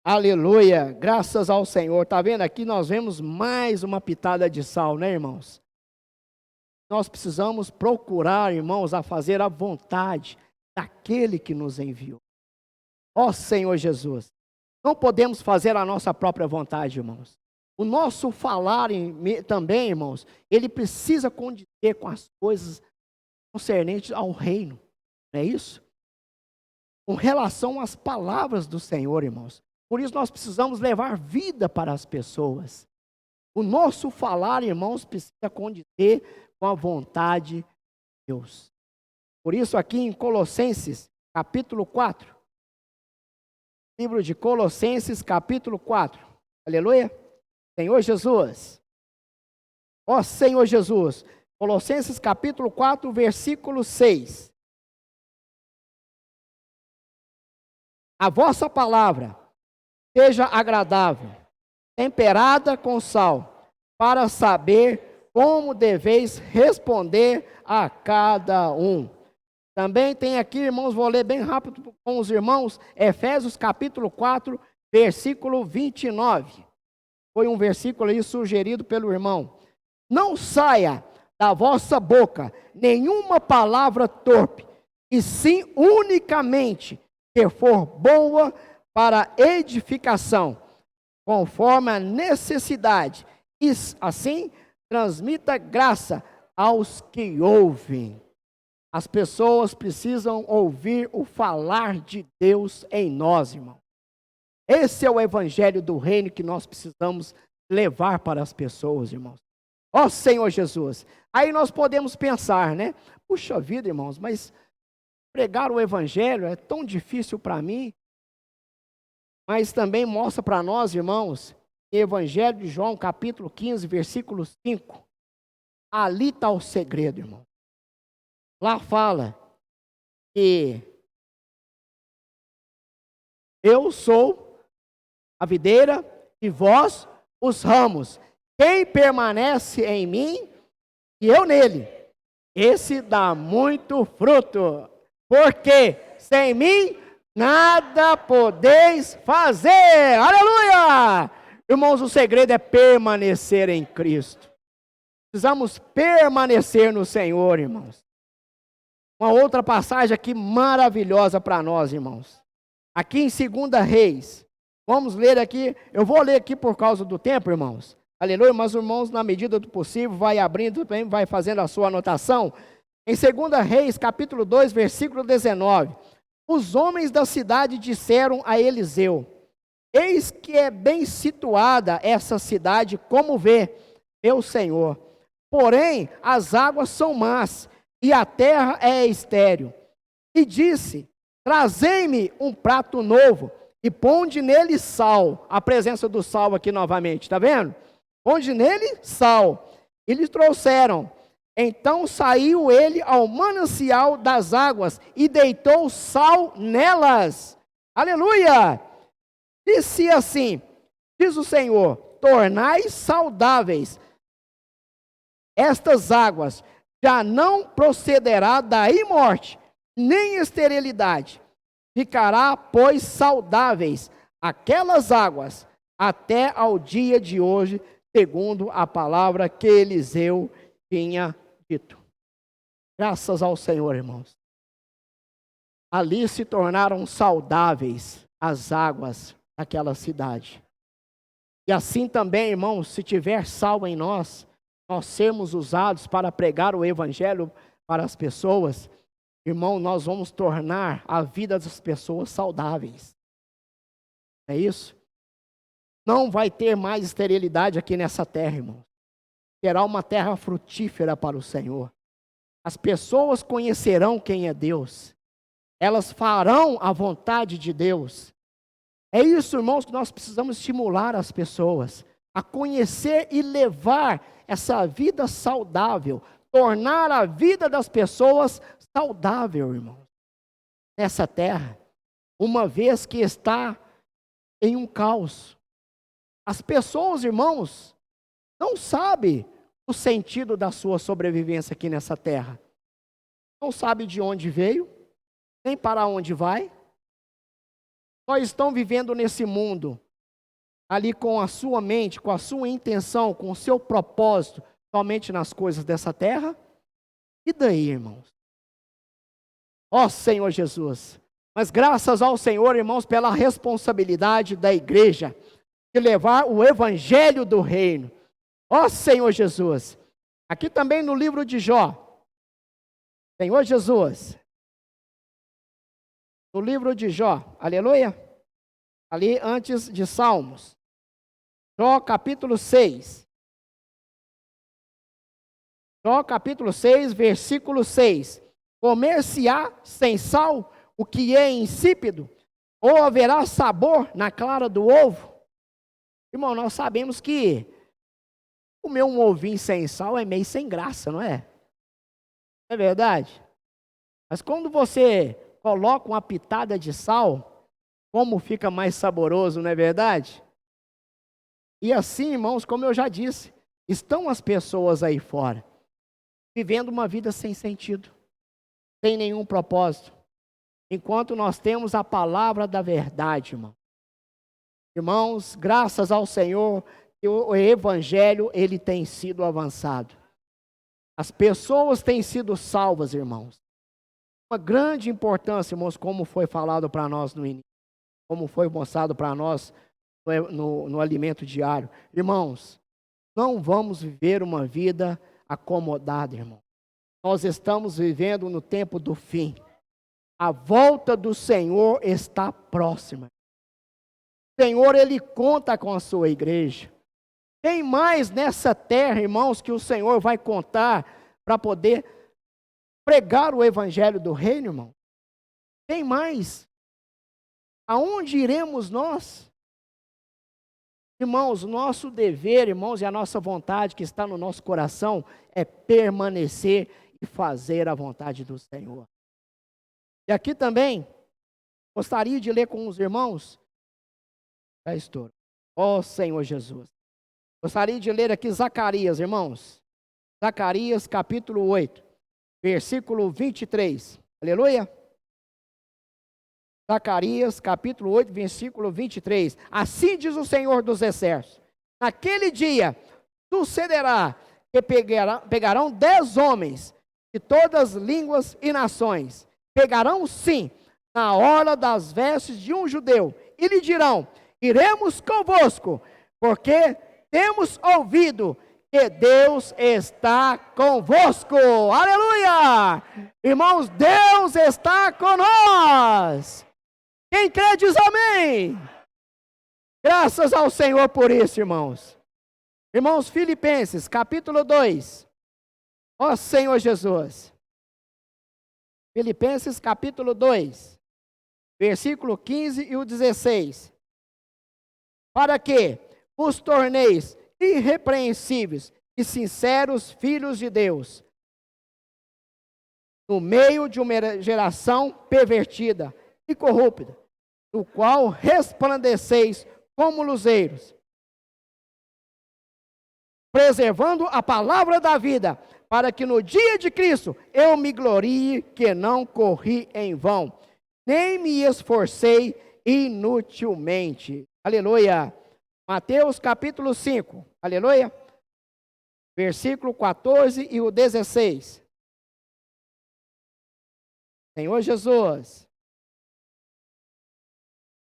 Aleluia, graças ao Senhor. Está vendo aqui, nós vemos mais uma pitada de sal, né, irmãos? Nós precisamos procurar, irmãos, a fazer a vontade daquele que nos enviou. Ó Senhor Jesus, não podemos fazer a nossa própria vontade, irmãos. O nosso falar também, irmãos, ele precisa condizer com as coisas concernentes ao reino, não é isso? Com relação às palavras do Senhor, irmãos. Por isso nós precisamos levar vida para as pessoas. O nosso falar, irmãos, precisa condizer com a vontade de Deus. Por isso aqui em Colossenses, capítulo 4, livro de Colossenses, capítulo 4, aleluia, Senhor Jesus, ó Senhor Jesus, Colossenses capítulo 4, versículo 6, a vossa palavra seja agradável, temperada com sal, para saber como deveis responder a cada um. Também tem aqui, irmãos, vou ler bem rápido com os irmãos, Efésios capítulo 4, versículo 29. Foi um versículo aí sugerido pelo irmão. Não saia da vossa boca nenhuma palavra torpe, e sim unicamente que for boa para edificação, conforme a necessidade, e assim transmita graça aos que ouvem. As pessoas precisam ouvir o falar de Deus em nós, irmão. Esse é o evangelho do reino que nós precisamos levar para as pessoas, irmãos. Ó Senhor Jesus. Aí nós podemos pensar, né? Puxa vida, irmãos, mas pregar o evangelho é tão difícil para mim. Mas também mostra para nós, irmãos, em Evangelho de João, capítulo 15, versículo 5. Ali está o segredo, irmão. Lá fala que eu sou a videira e vós os ramos. Quem permanece em mim e eu nele, esse dá muito fruto. Porque sem mim nada podeis fazer. Aleluia! Irmãos, o segredo é permanecer em Cristo. Precisamos permanecer no Senhor, irmãos. Uma outra passagem aqui maravilhosa para nós, irmãos. Aqui em 2 Reis. Vamos ler aqui. Eu vou ler aqui por causa do tempo, irmãos. Aleluia. Mas, irmãos, na medida do possível, vai abrindo, vai fazendo a sua anotação. Em 2 Reis, capítulo 2, versículo 19. Os homens da cidade disseram a Eliseu: eis que é bem situada essa cidade, como vê, meu senhor. porém as águas são más, e a terra é estéril. E disse: trazei-me um prato novo, e ponde nele sal. A presença do sal aqui novamente, está vendo? Ponde nele sal. E lhes trouxeram. Então saiu ele ao manancial das águas, e deitou sal nelas. Aleluia! Disse assim: diz o Senhor: tornai saudáveis estas águas, já não procederá daí morte, nem esterilidade. Ficará, pois, saudáveis aquelas águas, até ao dia de hoje, segundo a palavra que Eliseu tinha dito. Graças ao Senhor, irmãos. Ali se tornaram saudáveis as águas daquela cidade. E assim também, irmãos, se tiver sal em nós sermos usados para pregar o evangelho para as pessoas, irmão, nós vamos tornar a vida das pessoas saudáveis. É isso? Não vai ter mais esterilidade aqui nessa terra, irmão. Será uma terra frutífera para o Senhor. As pessoas conhecerão quem é Deus. Elas farão a vontade de Deus. É isso, irmãos, que nós precisamos estimular as pessoas a conhecer e levar essa vida saudável, tornar a vida das pessoas saudável, irmão, nessa terra, uma vez que está em um caos. As pessoas, irmãos, não sabem o sentido da sua sobrevivência aqui nessa terra. Não sabem de onde veio, nem para onde vai. Só estão vivendo nesse mundo ali com a sua mente, com a sua intenção, com o seu propósito, somente nas coisas dessa terra. E daí, irmãos? Ó Senhor Jesus, mas graças ao Senhor, irmãos, pela responsabilidade da igreja, de levar o evangelho do reino. Ó Senhor Jesus, aqui também no livro de Jó, Senhor Jesus, no livro de Jó, aleluia, ali antes de Salmos, Jó capítulo 6. Jó capítulo 6, versículo 6. Comer-se-á sem sal o que é insípido? Ou haverá sabor na clara do ovo? Irmão, nós sabemos que comer um ovinho sem sal é meio sem graça, não é? Não é verdade? Mas quando você coloca uma pitada de sal, como fica mais saboroso, não é verdade? E assim, irmãos, como eu já disse, estão as pessoas aí fora, vivendo uma vida sem sentido, sem nenhum propósito, enquanto nós temos a palavra da verdade, irmão. Irmãos, graças ao Senhor, o evangelho, ele tem sido avançado. As pessoas têm sido salvas, irmãos. Uma grande importância, irmãos, como foi falado para nós no início, como foi mostrado para nós no alimento diário. Irmãos, não vamos viver uma vida acomodada, irmão. Nós estamos vivendo no tempo do fim. A volta do Senhor está próxima. O Senhor, ele conta com a sua igreja. Tem mais nessa terra, irmãos, que o Senhor vai contar para poder pregar o evangelho do reino, irmão? Tem mais. Aonde iremos nós? Irmãos, nosso dever, irmãos, e a nossa vontade que está no nosso coração é permanecer e fazer a vontade do Senhor. E aqui também, gostaria de ler com os irmãos, já estou. Ó Senhor Jesus. Gostaria de ler aqui Zacarias, irmãos. Zacarias capítulo 8, versículo 23. Aleluia. Zacarias capítulo 8, versículo 23. Assim diz o Senhor dos Exércitos: naquele dia sucederá que pegarão 10 homens de todas as línguas e nações. Pegarão sim na orla das vestes de um judeu e lhe dirão: iremos convosco, porque temos ouvido que Deus está convosco. Aleluia! Irmãos, Deus está conosco. Quem crê diz amém. Graças ao Senhor por isso, irmãos. Irmãos, Filipenses, capítulo 2, Ó Senhor Jesus. Filipenses capítulo 2, versículo 15 e o 16. Para que vos torneis irrepreensíveis e sinceros filhos de Deus, no meio de uma geração pervertida e corrupta, do qual resplandeceis como luzeiros, preservando a palavra da vida, para que no dia de Cristo eu me glorie que não corri em vão, nem me esforcei inutilmente. Aleluia. Mateus capítulo 5, aleluia. Versículo 14 e o 16. Senhor Jesus.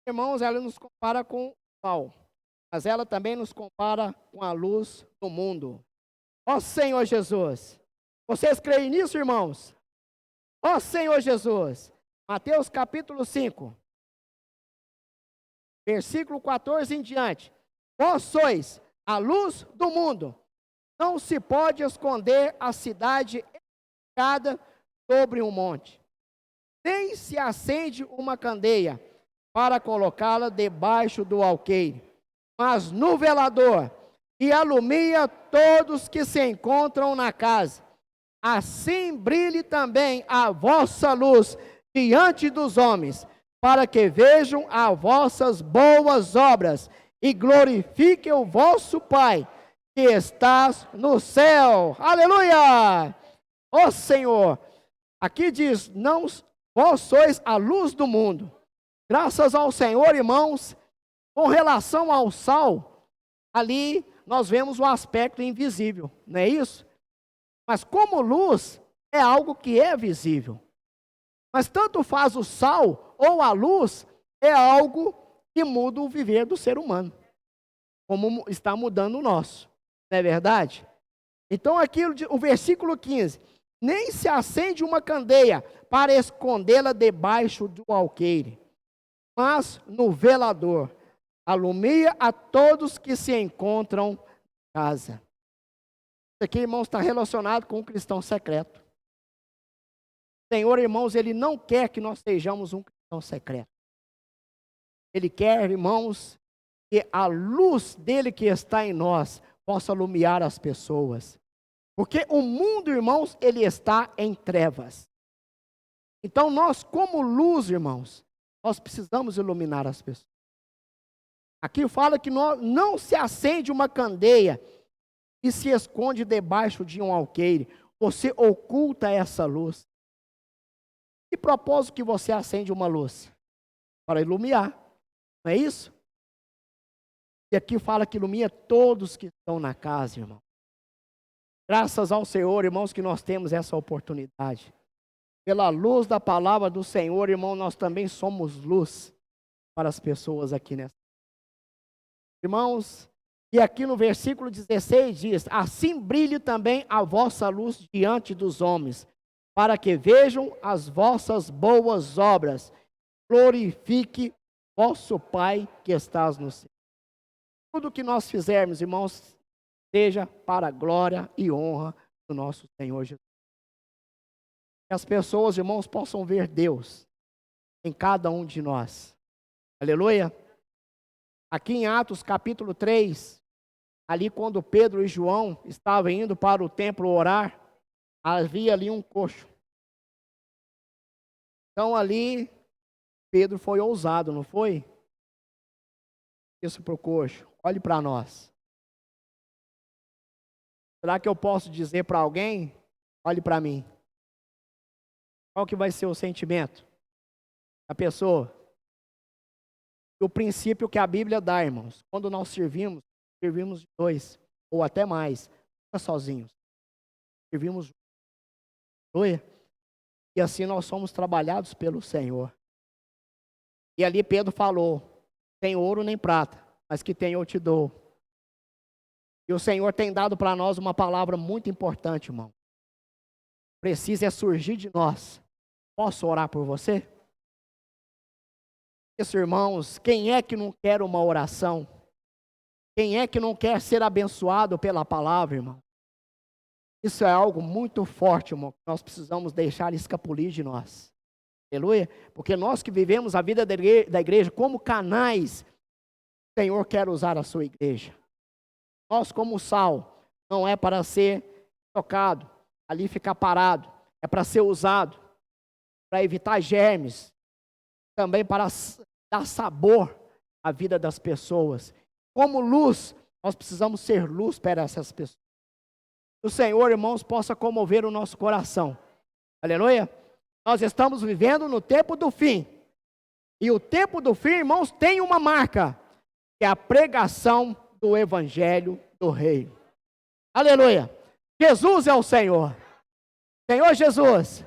Irmãos, ela nos compara com o sol, mas ela também nos compara com a luz do mundo. Ó Senhor Jesus. Vocês creem nisso, irmãos? Ó Senhor Jesus. Mateus capítulo 5, versículo 14 em diante. Vós sois a luz do mundo. Não se pode esconder a cidade edificada sobre um monte. Nem se acende uma candeia para colocá-la debaixo do alqueire, mas no velador, e alumia todos que se encontram na casa. Assim brilhe também a vossa luz diante dos homens, para que vejam as vossas boas obras e glorifiquem o vosso Pai que estás no céu. Aleluia! Ó Senhor, aqui diz, não, vós sois a luz do mundo. Graças ao Senhor, irmãos, com relação ao sal, ali nós vemos o aspecto invisível, não é isso? Mas como luz, é algo que é visível. Mas tanto faz o sal ou a luz, é algo que muda o viver do ser humano, como está mudando o nosso, não é verdade? Então aqui o versículo 15, nem se acende uma candeia para escondê-la debaixo do alqueire, mas no velador, alumia a todos que se encontram em casa. Isso aqui, irmãos, está relacionado com o cristão secreto. O Senhor, irmãos, Ele não quer que nós sejamos um cristão secreto. Ele quer, irmãos, que a luz dele que está em nós possa iluminar as pessoas. Porque o mundo, irmãos, ele está em trevas. Então nós, como luz, irmãos, nós precisamos iluminar as pessoas. Aqui fala que não se acende uma candeia e se esconde debaixo de um alqueire. Você oculta essa luz. Que propósito que você acende uma luz? Para iluminar, não é isso? E aqui fala que ilumina todos que estão na casa, irmão. Graças ao Senhor, irmãos, que nós temos essa oportunidade. Pela luz da palavra do Senhor, irmão, nós também somos luz para as pessoas aqui nessa. Irmãos, e aqui no versículo 16 diz, assim brilhe também a vossa luz diante dos homens, para que vejam as vossas boas obras, glorifique vosso Pai que estás no céu. Tudo que nós fizermos, irmãos, seja para a glória e honra do nosso Senhor Jesus. Que as pessoas, irmãos, possam ver Deus em cada um de nós. Aleluia. Aqui em Atos capítulo 3, ali quando Pedro e João estavam indo para o templo orar, havia ali um coxo. Então ali, Pedro foi ousado, não foi? Isso para o coxo, olhe para nós. Será que eu posso dizer para alguém, olhe para mim? Qual que vai ser o sentimento da pessoa? O princípio que a Bíblia dá, irmãos. Quando nós servimos de dois, ou até mais, não sozinhos. Servimos juntos. E assim nós somos trabalhados pelo Senhor. E ali Pedro falou, tem ouro nem prata, mas que tem eu te dou. E o Senhor tem dado para nós uma palavra muito importante, irmão. Precisa surgir de nós. Posso orar por você? Isso, irmãos, quem é que não quer uma oração? Quem é que não quer ser abençoado pela palavra, irmão? Isso é algo muito forte, irmão, que nós precisamos deixar escapulir de nós. Aleluia. Porque nós que vivemos a vida da igreja como canais, o Senhor quer usar a sua igreja. Nós como sal, não é para ser tocado, ali ficar parado. É para ser usado, para evitar germes, também para dar sabor à vida das pessoas. Como luz, nós precisamos ser luz para essas pessoas. O Senhor, irmãos, possa comover o nosso coração. Aleluia. Nós estamos vivendo no tempo do fim. E o tempo do fim, irmãos, tem uma marca, que é a pregação do Evangelho do Reino. Aleluia. Jesus é o Senhor. Senhor Jesus.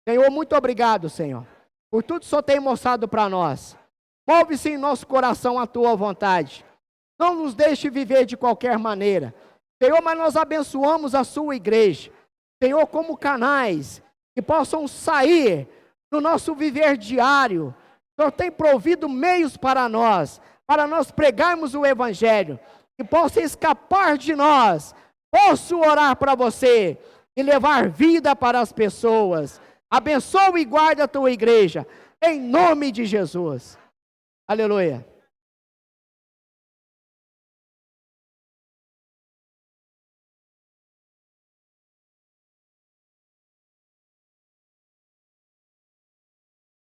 Senhor, muito obrigado, Senhor, por tudo que o Senhor tem mostrado para nós. Move-se em nosso coração a tua vontade. Não nos deixe viver de qualquer maneira. Senhor, mas nós abençoamos a sua igreja. Senhor, como canais que possam sair do nosso viver diário. O Senhor tem provido meios para nós pregarmos o Evangelho. Que possa escapar de nós. Posso orar para você e levar vida para as pessoas. Abençoa e guarda a tua igreja. Em nome de Jesus. Aleluia.